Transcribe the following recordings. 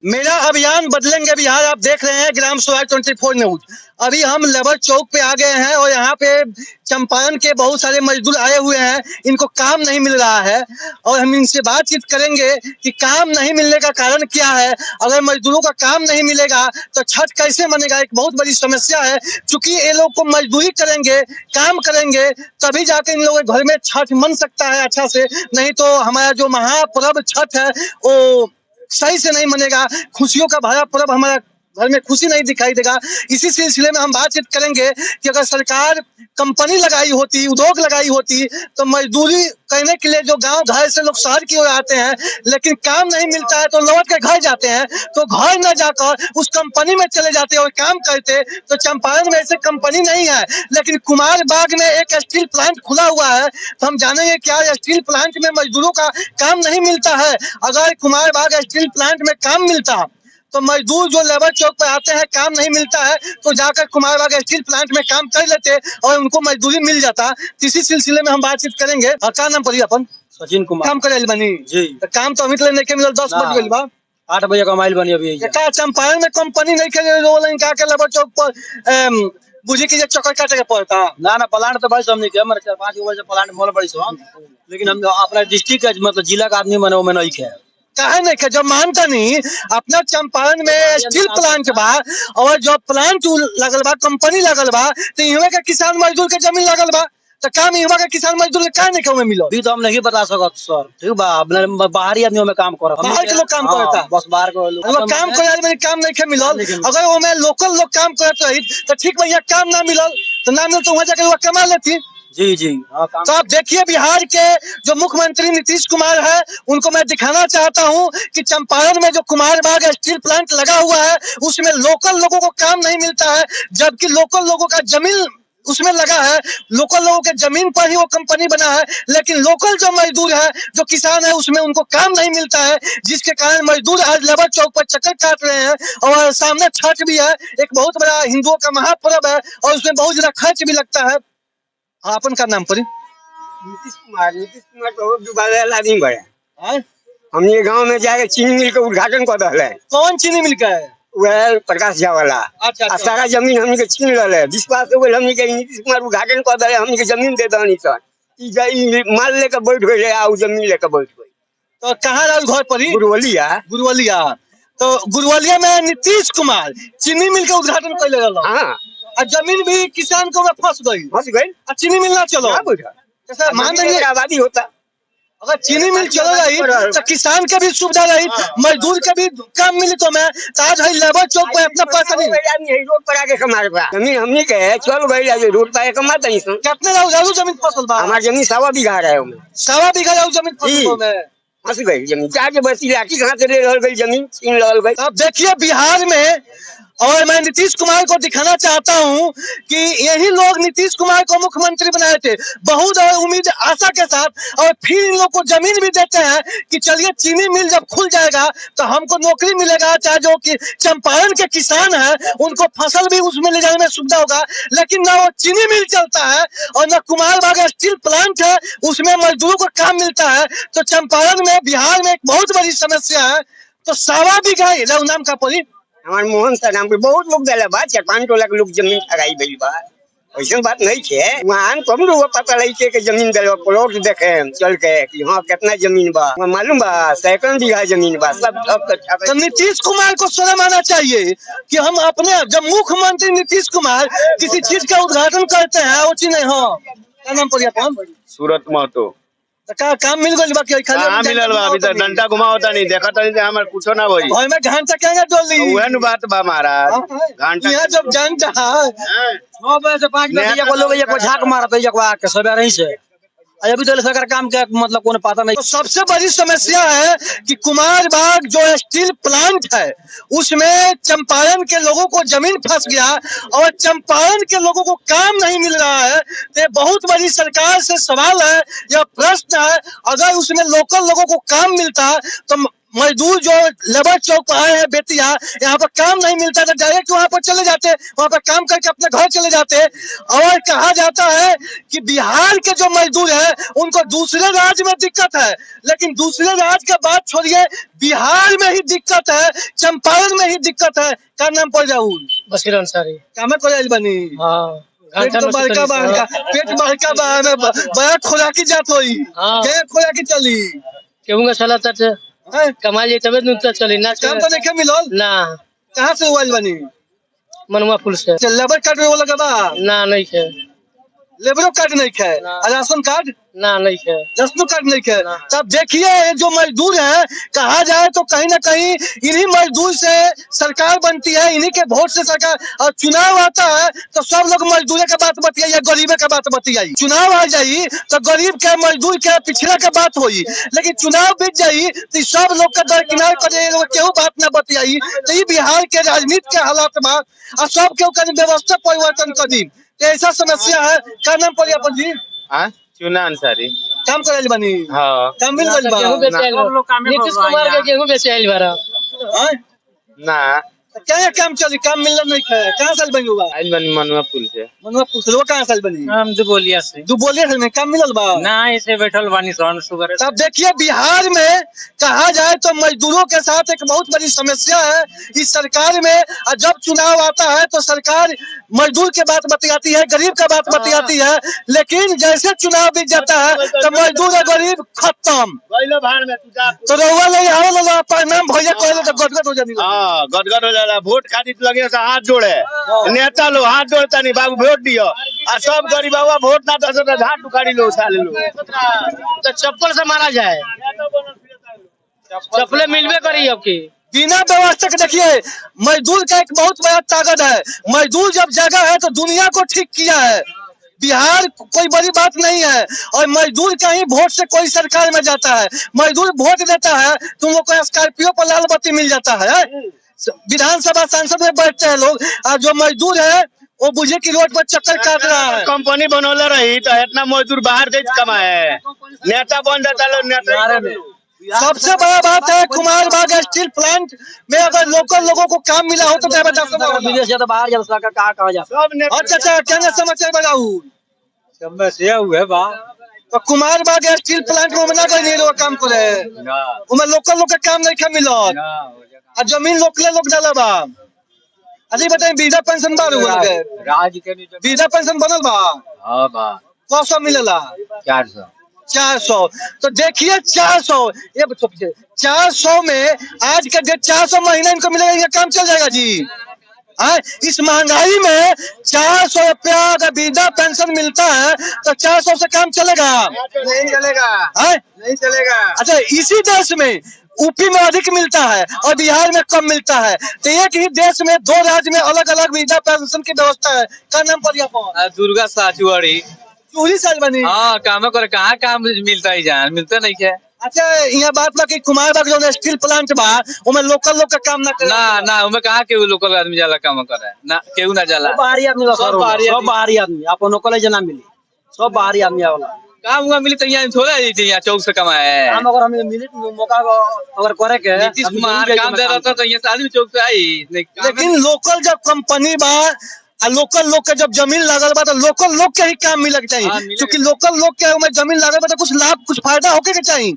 मेरा अभियान बदलेंगे बिहार। आप देख रहे हैं ग्राम स्वराज 24 न्यूज। अभी हम लेबर चौक पे आ गए हैं और यहाँ पे चंपारण के बहुत सारे मजदूर आए हुए हैं, इनको काम नहीं मिल रहा है और हम इनसे बातचीत करेंगे कि काम नहीं मिलने का कारण क्या है। अगर मजदूरों का काम नहीं मिलेगा तो छठ कैसे बनेगा, एक बहुत बड़ी समस्या है। क्योंकि ये लोग को मजदूरी करेंगे, काम करेंगे, तभी जाकर इन लोगों के घर में छठ बन सकता है अच्छा से, नहीं तो हमारा जो महापर्व छठ है वो सही से नहीं बनेगा। खुशियों का भरा पर्व हमारा घर में खुशी नहीं दिखाई देगा। इसी सिलसिले में हम बातचीत करेंगे कि अगर सरकार कंपनी लगाई होती, उद्योग लगाई होती, तो मजदूरी करने के लिए जो गांव घर से लोग शहर की ओर आते हैं, लेकिन काम नहीं मिलता है तो लौट के घर जाते हैं, तो घर न जाकर उस कंपनी में चले जाते और काम करते। तो चंपारण में ऐसे कंपनी नहीं है, लेकिन कुमार बाग में एक स्टील प्लांट खुला हुआ है। तो हम जानेंगे क्या स्टील प्लांट में मजदूरों का काम नहीं मिलता है। अगर कुमार बाग स्टील प्लांट में काम मिलता तो मजदूर जो लेबर चौक पर आते हैं, काम नहीं मिलता है तो जाकर कुमार बाग स्टील प्लांट में काम कर लेते और उनको मजदूरी मिल जाता। इसी सिलसिले में हम बातचीत करेंगे। क्या नाम पड़ी अपन? सचिन कुमार। काम करे बनी जी। तो काम तो अमित नहीं मिलल, 10 बज गई बा, 8 बजे का माइल बनी अभी। क्या चंपारण में कंपनी नहीं खेले का लेबर चौक पर बुझी की चक्कर काटे के पड़ता ना प्लांट तो भाई हमने किया, हमारे 4-5 बजे प्लांट मोल बड़ी सो, लेकिन हम अपना डिस्ट्रिक्ट का मतलब जिला का आदमी बने वो नहीं है। काहे नहीं जब मानता नहीं अपना चंपारण में स्टील प्लांट बा और जो प्लांट लगल बा, कंपनी लगल बा, तो इहवा के किसान मजदूर के जमीन लगल बा, तो काम इहवा के किसान मजदूर के काहे नहीं क्यों मिलो? अभी तो हम नहीं बता सकत सर, ठीक बा। अपने बाहरी आदमियों में काम कर, बाहर के लोग काम करता, बस बाहर के लोग काम करे में काम नहीं मिलल। अगर वो में लोकल लोग काम करत रही तो ठीक भैया, काम ना मिलल तो ना मिलल तो वहां जाकर लोग कमा लेती। जी जी। तो आप देखिए बिहार के जो मुख्यमंत्री नीतीश कुमार है, उनको मैं दिखाना चाहता हूं कि चंपारण में जो कुमार बाग स्टील प्लांट लगा हुआ है उसमें लोकल लोगों को काम नहीं मिलता है, जबकि लोकल लोगों का जमीन उसमें लगा है, लोकल लोगों के जमीन पर ही वो कंपनी बना है, लेकिन लोकल जो मजदूर है, जो किसान है, उसमें उनको काम नहीं मिलता है, जिसके कारण मजदूर आज लेबर चौक पर चक्कर काट रहे हैं। और सामने छठ भी है, एक बहुत बड़ा हिंदुओं का महापर्व है और उसमें बहुत ज्यादा खर्च भी लगता है। आपन का नाम पड़ी? नीतीश कुमार तो दुबारा आदमी बड़ा। है हम ये गांव में जाके चीनी मिल का उद्घाटन कर रहे हैं। कौन चीनी मिल का है? वह प्रकाश झा वाला। अच्छा, अच्छा। सारा जमीन हमनी के छीन रहे है। विश्वास हो हमनी के नीतीश कुमार उद्घाटन कर रहे, हमनी के जमीन दे दनी सर। माल लेकर बैठ गए आ जमीन लेकर बैठ गए। तो कहाँ रहा घर पर? गुरवलिया। गुरवलिया। तो गुरवलिया में नीतीश कुमार चीनी मिल का उद्घाटन कर ले। हाँ, और जमीन भी किसान को फंस गई और चीनी मिल ना चलो। मान लीजिए आबादी होता, अगर चीनी मिल चल रही तो किसान के भी सुविधा रही, मजदूर के भी काम मिली। तो मैं आज लेबर चौक पे अपना पैसा नहीं रोड पर आके कमा जमीन हमनी के चल भाई रोड पर कमाता नहीं। कितने रहू जमीन फसल बा? हमारी जमीन 1.25 बीघा है, 1.25 बीघा रहू जमीन फसल में फंस गई जमीन। चार बस्ती लाठी कहाँ से ले गई जमीन, छीन लल गई। अब देखिए बिहार में, और मैं नीतीश कुमार को दिखाना चाहता हूं कि यही लोग नीतीश कुमार को मुख्यमंत्री बनाए थे बहुत उम्मीद आशा के साथ, और फिर इन लोग को जमीन भी देते हैं कि चलिए चीनी मिल जब खुल जाएगा तो हमको नौकरी मिलेगा, चाहे जो कि चंपारण के किसान हैं उनको फसल भी उसमें ले जाने में सुविधा होगा। लेकिन ना वो चीनी मिल चलता है और ना कुमार बाग स्टील प्लांट है उसमें मजदूरों को काम मिलता है। तो चंपारण में बिहार में एक बहुत बड़ी समस्या है। तो 1.25 बीघा रहू नाम का पड़ी हमारे मोहन सर नाम पे बहुत लोग दिला बा, 4-5 टोला के लोग जमीन ठगाई गई बा। ऐसा बात नहीं है, वहाँ कम लोग पता लगे कि जमीन दिलो, प्लॉट देखे चल के कि हाँ कितना जमीन बा, मालूम बा 2 बीघा जमीन बा सब। तो नीतीश कुमार को शर्म आना चाहिए कि हम अपने जब मुख्यमंत्री नीतीश कुमार किसी चीज का उद्घाटन करते हैं वो चीज नहीं हो। क्या नाम पड़ी अपन? सूरत महतो। का काम मिल गई बा? कहाँ मिलल बा? अभी तक डंडा घुमावता नहीं, देखा तो नहीं हमारे कुछो ना होई। भाई में घंटा क्या डोली वह बात बा महाराज। घंटा यहाँ जब जनता 9 बजे से 5 बजे लोग एक झाक मारत है एक सवेरे ही से। अभी तो सरकार काम के मतलब कोने पता नहीं। तो सबसे बड़ी समस्या है कि कुमार बाग जो स्टील प्लांट है उसमें चंपारण के लोगों को जमीन फंस गया और चंपारण के लोगों को काम नहीं मिल रहा है। तो बहुत बड़ी सरकार से सवाल है, यह प्रश्न है, अगर उसमें लोकल लोगों को काम मिलता तो मजदूर जो लेबर चौक पर आए हैं बेतिया, यहाँ पर काम नहीं मिलता था, डायरेक्ट वहां पर चले जाते, वहां पर काम करके अपने घर चले जाते। और कहा जाता है कि बिहार के जो मजदूर हैं उनको दूसरे राज्य में दिक्कत है, लेकिन दूसरे राज्य का बात छोड़िए, बिहार में ही दिक्कत है, चंपारण में ही दिक्कत है। का नाम पड़ जाऊ बशीर अंसारी। कामे कोयल बनी हाँ पेट तो बड़का बड़का पेट बड़का बड़ा खुराकी जात होई हाँ। के खुराकी चली केहू का चला तट हैं? कमा लिए तबे न चली ना काम तो नहीं मिलल। ना कहाँ से हुआ बनी मनुआ पुल से लेबर कार्ड वो लगा बा ना नहीं है लेबरो कार्ड नहीं है ना। राशन कार्ड ना नहीं है राशन कार्ड नहीं है। ना। तब देखिए ये जो मजदूर है, कहा जाए तो कहीं ना कहीं इन्हीं मजदूर से सरकार बनती है, इन्हीं के वोट से सरकार, और चुनाव आता है तो सब लोग मजदूर के बात बतियाई या गरीबे के बात बतियाई। चुनाव आ जाई तो गरीब के मजदूर के पिछड़ा के बात होई, लेकिन चुनाव बीत जाई तो सब लोग का दरकिनार कर केहू बात न बतियाई। तो ये बिहार के राजनीति के हालात बा, और सब केहू व्यवस्था परिवर्तन कर दी। ऐसा समस्या है। का नाम पड़ी अपन जी? चुना अंसारी। काम करे बनी हाँ काम मिल गइल बा? गेहूं बेचे आइल बा। नीतीश कुमार के गेहूं बेचे आइल बारा। हैं? ना क्या काम चली? काम मिलना नहीं है। कहाँ साल बनी हुआ? आइल बनी मनुआ पुल से। मनवा पुछलो कहाँ साल बनी? हम तो बोलिया से दू बोलिए में काम मिलल बा? ना ऐसे बैठल बानी सन सुगर। तब देखिए बिहार में कहा जाए तो मजदूरों के साथ एक बहुत बड़ी समस्या है इस सरकार में। और जब चुनाव आता है तो सरकार मजदूर के बात बतियाती है, गरीब का बात बतियाती है, लेकिन जैसे चुनाव बीत जाता है तो मजदूर और गरीब खत्म। तो रउआ लोग यहाँ लोग परिणाम भैया कहले तो गदगद हो जानी। हाँ गदगद हो जाला। वोट खातिर लगे से हाथ जोड़े नेता लोग हाथ जोड़ता नहीं, बाबू वोट दियो। आ सब गरीब बाबा वोट ना दे तो हाथ उखाड़ी लो साले लो। तो चप्पल से मारा जाए, चप्पले मिलवे करी आपकी। बिना व्यवस्था के देखिए मजदूर का एक बहुत बड़ा ताकत है। मजदूर जब जगह है तो दुनिया को ठीक किया है। बिहार कोई बड़ी बात नहीं है, और मजदूर का ही वोट से कोई सरकार में जाता है। मजदूर वोट देता है, तुम लोग को स्कॉर्पियो पर लाल बत्ती मिल जाता है। विधानसभा सांसद में बैठते हैं लोग, और जो मजदूर है वो बुझे की रोड पर चक्कर काट रहा है। कंपनी बनौले रही तो इतना मजदूर बाहर गई कमाए, नेता बन जाता लोग नेता। सबसे बड़ा बात है कुमार बाग स्टील प्लांट में अगर लोकल लोगों को काम मिला हो तो विदेश जाता बाहर जाता सरकार कहाँ जाता। सब नेता। अच्छा क्या समाचार बताऊ? समस्या हुए बा तो कुमार बाग स्टील प्लांट में मना कर नहीं लोग काम करे, उनमें लोकल लोग का काम नहीं मिलत, और जमीन लोकले लोग डाला बा। अरे बताइए वृद्धा पेंशन बार हुआ लगे? वृद्धा पेंशन बनल बा? हाँ बा 500 मिलेला? 400। तो देखिए 400 ये 400 में आज का डेट 400 महीना इनको मिलेगा, ये काम चल जाएगा जी? इस महंगाई में 400 रुपया अगर वृद्धा पेंशन मिलता है तो 400 से काम चलेगा? नहीं चलेगा, नहीं चलेगा। अच्छा इसी देश में यूपी में अधिक मिलता है और बिहार में कम मिलता है, तो एक ही देश में दो राज्य में अलग अलग वृद्धा पेंशन की व्यवस्था है। क्या नाम पड़िया? दुर्गा साचुआड़ी। चूड़ी साल बनी। हाँ काम करे कहाँ काम मिलता ही जान मिलता नहीं क्या। अच्छा यहाँ बात बा कि कुमार बाग जो स्टील प्लांट बा उनमें लोकल लोग का काम ना करे? ना उनमें कहाँ के लोकल आदमी जाला काम करे ना, केहू ना जाला। बाहरी आदमी, सब बाहरी आदमी आपको लोकल जना मिली, सब बाहरी आदमी वाला काम हुआ मिली तो यहाँ थोड़ा यहाँ चौक से कमाए काम। अगर हमें मिली मौका अगर करे के नीतीश कुमार काम दे रहा था तो यहाँ आदमी चौक से आई। लेकिन लोकल जब कंपनी बा और लोकल लोग के जब जमीन लागल बा तो लोकल लोग के ही काम मिलक चाहिए, क्योंकि लोकल लोग के में जमीन लागल बा तो कुछ लाभ कुछ फायदा होके के चाहिए।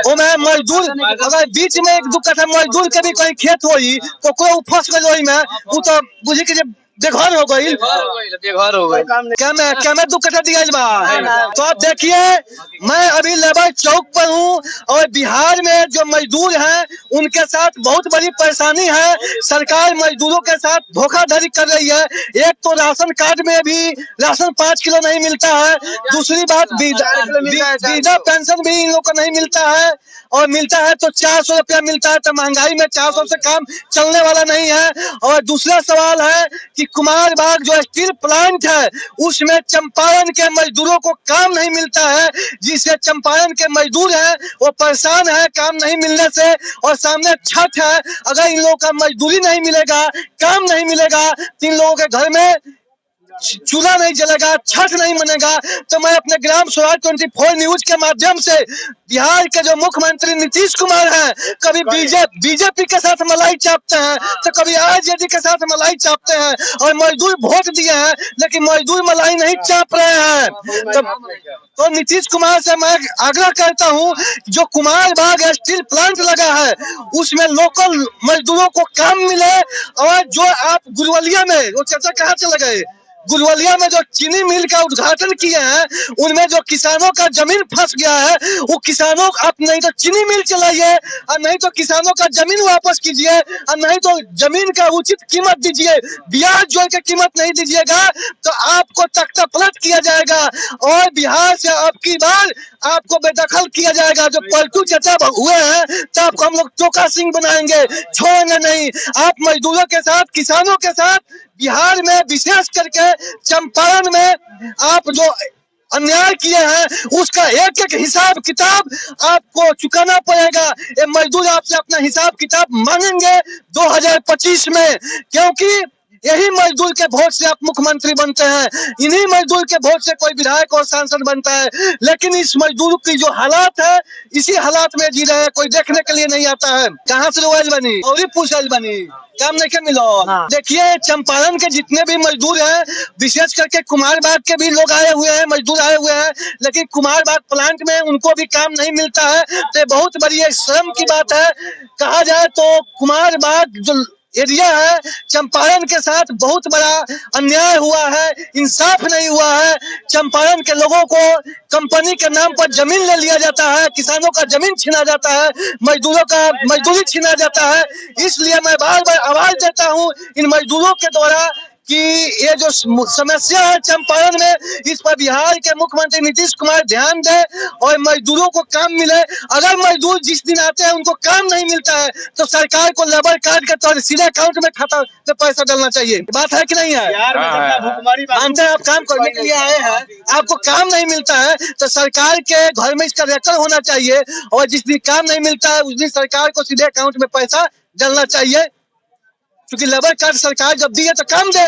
वो में मजदूर अगर बीच में 1-2 कट्ठा मजदूर के भी कहीं खेत होई तो कोई फंस गई वही में, वो तो बुझी के बेघर हो गई, बेघर हो गई। क्या मैं 2 कट्ठा दिया बा। तो आप देखिए मैं अभी लेबर चौक पर हूँ और बिहार में जो मजदूर हैं उनके साथ बहुत बड़ी परेशानी है। सरकार मजदूरों के साथ धोखाधड़ी कर रही है। एक तो राशन कार्ड में भी राशन 5 किलो नहीं मिलता है, दूसरी बात वृद्धा पेंशन भी इन लोग को नहीं मिलता है, और मिलता है तो 400 रुपया मिलता है। तो महंगाई में 400 से काम चलने वाला नहीं है। और दूसरा सवाल है कि कुमार बाग जो स्टील प्लांट है उसमें चंपारण के मजदूरों को काम नहीं मिलता है, जिससे चंपारण के मजदूर हैं वो परेशान है काम नहीं मिलने से। और सामने छठ है, अगर इन लोगों का मजदूरी नहीं मिलेगा, काम नहीं मिलेगा, तो इन लोगों के घर में चूल्हा नहीं जलेगा, छठ नहीं मनेगा, तो मैं अपने ग्राम स्वराज 24 न्यूज के माध्यम से बिहार के जो मुख्यमंत्री नीतीश कुमार हैं, कभी बीजेपी के साथ मलाई चापते हैं, तो कभी आरजेडी के साथ मलाई चापते हैं, और मजदूर वोट दिए हैं लेकिन मजदूर मलाई नहीं चाप रहे हैं। तो नीतीश कुमार से मैं आग्रह करता हूं, जो कुमार बाग स्टील प्लांट लगा है उसमें लोकल मजदूरों को काम मिले, और जो आप गुरवलिया में, वो चाचा कहाँ चले गए, गुलवलिया में जो चीनी मिल का उद्घाटन किए हैं उनमें जो किसानों का जमीन फंस गया है, वो किसानों आप नहीं तो चीनी मिल चलाइए, और नहीं तो किसानों का जमीन वापस कीजिए, और नहीं तो जमीन का उचित कीमत दीजिए। ब्याज जोड़ के कीमत नहीं दीजिएगा तो आपको तख्ता पलट किया जाएगा, और बिहार से अब की बार आपको बेदखल किया जाएगा। जो पलटू चचा हुए हैं तो आपको हम लोग चोका सिंह बनाएंगे, छोड़ेंगे नहीं। आप मजदूरों के साथ, किसानों के साथ, बिहार में विशेष करके चंपारण में आप जो अन्याय किए हैं उसका एक एक हिसाब किताब आपको चुकाना पड़ेगा। ये मजदूर आपसे अपना हिसाब किताब मांगेंगे 2025 में, क्योंकि यही मजदूर के वोट से आप मुख्यमंत्री बनते हैं, इन्हीं मजदूर के वोट से कोई विधायक और सांसद बनता है। लेकिन इस मजदूर की जो हालात है, इसी हालात में जी रहे हैं, कोई देखने के लिए नहीं आता है। कहाँ से रोज बनी और पूछल बनी, काम नहीं मिलो। देखिए चंपारण के जितने भी मजदूर हैं, विशेष करके कुमारबाग के भी लोग आए हुए हैं, मजदूर आए हुए हैं, लेकिन कुमारबाग प्लांट में उनको भी काम नहीं मिलता है। तो बहुत बड़ी शर्म की बात है। कहा जाए तो कुमारबाग जो एरिया है, चंपारण के साथ बहुत बड़ा अन्याय हुआ है, इंसाफ नहीं हुआ है। चंपारण के लोगों को कंपनी के नाम पर जमीन ले लिया जाता है, किसानों का जमीन छीना जाता है, मजदूरों का मजदूरी छीना जाता है। इसलिए मैं बार बार आवाज देता हूं इन मजदूरों के द्वारा कि ये जो समस्या है चंपारण में, इस पर बिहार के मुख्यमंत्री नीतीश कुमार ध्यान दे और मजदूरों को काम मिले। अगर मजदूर जिस दिन आते हैं उनको काम नहीं मिलता है तो सरकार को लेबर कार्ड के तौर सीधे अकाउंट में खाता में पैसा डालना चाहिए। बात है कि नहीं है? मानते हैं आप काम करने के लिए आए हैं, आपको काम नहीं मिलता है तो सरकार के घर में इसका रिकॉर्ड होना चाहिए, और जिस दिन काम नहीं मिलता है उस दिन सरकार को सीधे अकाउंट में पैसा डालना चाहिए। क्योंकि लेबर कार्ड सरकार जब दी है तो काम दे,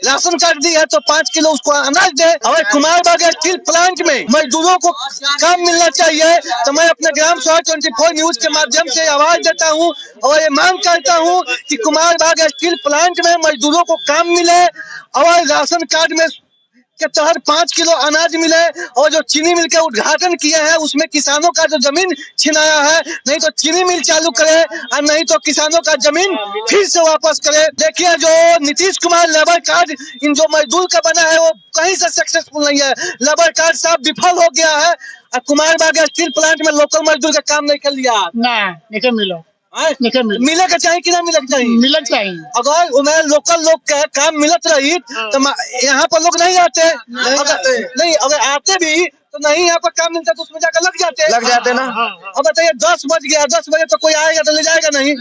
राशन कार्ड दी है तो 5 किलो उसको अनाज दे। और कुमारबाग स्टील प्लांट में मजदूरों को काम मिलना चाहिए। तो मैं अपने ग्राम स्वराज 24 न्यूज के माध्यम से आवाज देता हूं और ये मांग करता हूं कि कुमारबाग स्टील प्लांट में मजदूरों को काम मिले, और राशन कार्ड में के तहत 5 किलो अनाज मिले, और जो चीनी मिल के उद्घाटन किए हैं उसमें किसानों का जो जमीन छिनाया है, नहीं तो चीनी मिल चालू करे और नहीं तो किसानों का जमीन फिर से वापस करे। देखिए जो नीतीश कुमार लेबर कार्ड इन जो मजदूर का बना है वो कहीं से सक्सेसफुल नहीं है, लेबर कार्ड साहब विफल हो गया है। और कुमारबाग स्टील प्लांट में लोकल मजदूर का काम नहीं कर लिया, नहीं मिलो, मिले के चाहिए कि ना मिले के चाहिए? मिलना चाहिए। अगर उन्हें लोकल लोग का काम मिलत रही तो यहाँ पर लोग नहीं आते, नहीं अगर आते भी तो नहीं यहाँ पर काम मिलता तो उसमें जाकर लग जाते ना। अब बताइए 10 बज गया, 10 बजे तो कोई आएगा तो ले जाएगा नहीं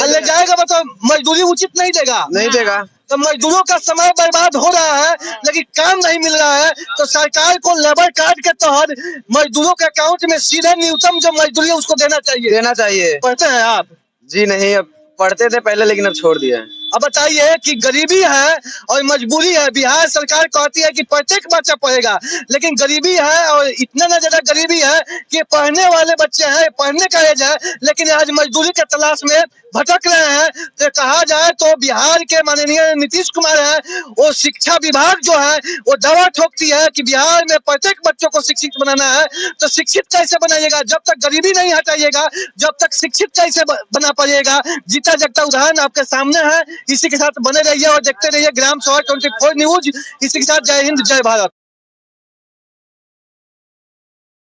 ले जाएगा तो मजदूरी उचित नहीं देगा। तो मजदूरों का समय बर्बाद हो रहा है लेकिन काम नहीं मिल रहा है। तो सरकार को लेबर कार्ड के तहत मजदूरों के अकाउंट में सीधे न्यूनतम जो मजदूरी है उसको देना चाहिए। पढ़ते हैं आप? जी नहीं, अब पढ़ते थे पहले लेकिन अब छोड़ दिया है। अब बताइए कि गरीबी है और मजबूरी है। बिहार सरकार कहती है कि प्रत्येक बच्चा पढ़ेगा, लेकिन गरीबी है और इतना ना ज्यादा गरीबी है कि पढ़ने वाले बच्चे हैं, पढ़ने का एज है, लेकिन आज मजदूरी के तलाश में भटक रहे हैं। तो कहा जाए तो बिहार के माननीय नीतीश कुमार है, वो शिक्षा विभाग जो है वो दावा ठोकती है कि बिहार में प्रत्येक बच्चों को शिक्षित बनाना है। तो शिक्षित कैसे बनाइएगा? जब तक गरीबी नहीं हटाइएगा, जब तक शिक्षित कैसे बना पाइएगा? जीता जगता उदाहरण आपके सामने है। इसी के साथ बने रहिए और देखते रहिए ग्राम स्वराज 24 न्यूज। इसी के साथ जय हिंद, जय भारत।